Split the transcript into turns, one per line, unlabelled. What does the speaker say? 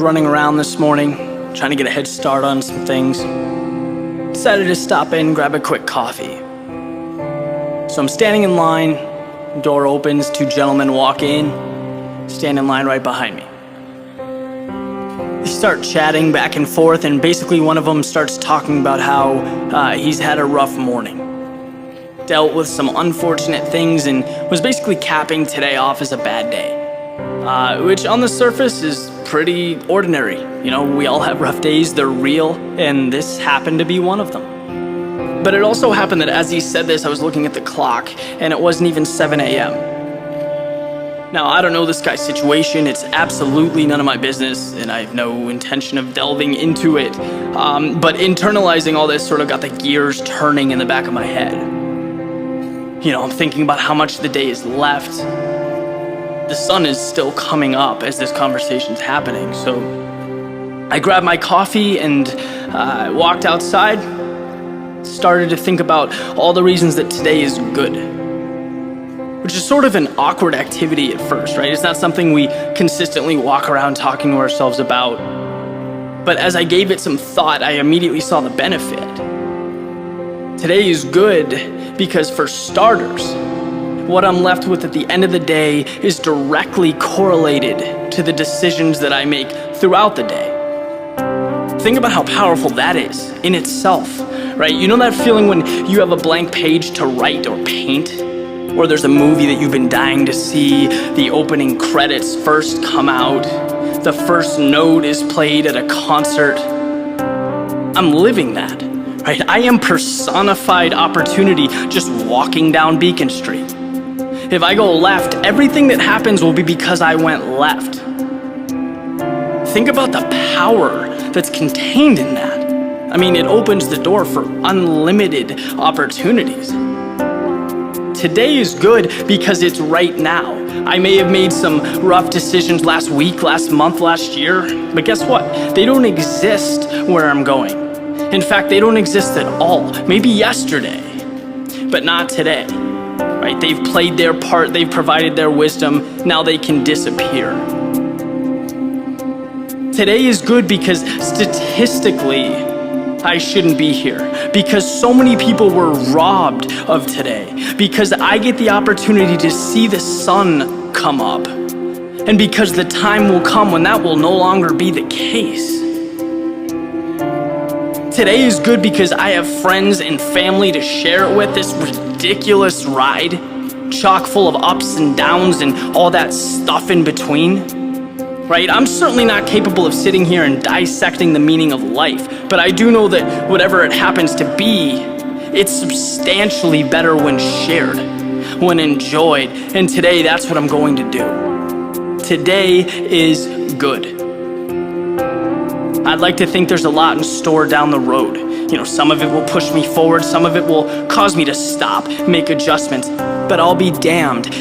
running around this morning, trying to get a head start on some things. Decided to stop in, grab a quick coffee. So I'm standing in line, door opens, two gentlemen walk in, stand in line right behind me. They start chatting back and forth, and basically one of them starts talking about how he's had a rough morning. Dealt with some unfortunate things and was basically capping today off as a bad day. Which on the surface is pretty ordinary. You know, we all have rough days, they're real, and this happened to be one of them. But it also happened that as he said this, I was looking at the clock, and it wasn't even 7 a.m. Now, I don't know this guy's situation, it's absolutely none of my business, and I have no intention of delving into it. But internalizing all this sort of got the gears turning in the back of my head. You know, I'm thinking about how much the day is left. The sun is still coming up as this conversation's happening, so I grabbed my coffee and walked outside, started to think about all the reasons that today is good, which is sort of an awkward activity at first, right? It's not something we consistently walk around talking to ourselves about, but as I gave it some thought, I immediately saw the benefit. Today is good because, for starters, what I'm left with at the end of the day is directly correlated to the decisions that I make throughout the day. Think about how powerful that is in itself, right? You know that feeling when you have a blank page to write or paint? Or there's a movie that you've been dying to see, the opening credits first come out, the first note is played at a concert. I'm living that, right? I am personified opportunity just walking down Beacon Street. If I go left, everything that happens will be because I went left. Think about the power that's contained in that. I mean, it opens the door for unlimited opportunities. Today is good because it's right now. I may have made some rough decisions last week, last month, last year, but guess what? They don't exist where I'm going. In fact, they don't exist at all. Maybe yesterday, but not today. Right? They've played their part, they've provided their wisdom, now they can disappear. Today is good because statistically, I shouldn't be here. Because so many people were robbed of today. Because I get the opportunity to see the sun come up. And because the time will come when that will no longer be the case. Today is good because I have friends and family to share it with. This ridiculous ride, chock full of ups and downs and all that stuff in between, right? I'm certainly not capable of sitting here and dissecting the meaning of life, but I do know that whatever it happens to be, it's substantially better when shared, when enjoyed, and today that's what I'm going to do. Today is good. I'd like to think there's a lot in store down the road. You know, some of it will push me forward, some of it will cause me to stop, make adjustments, but I'll be damned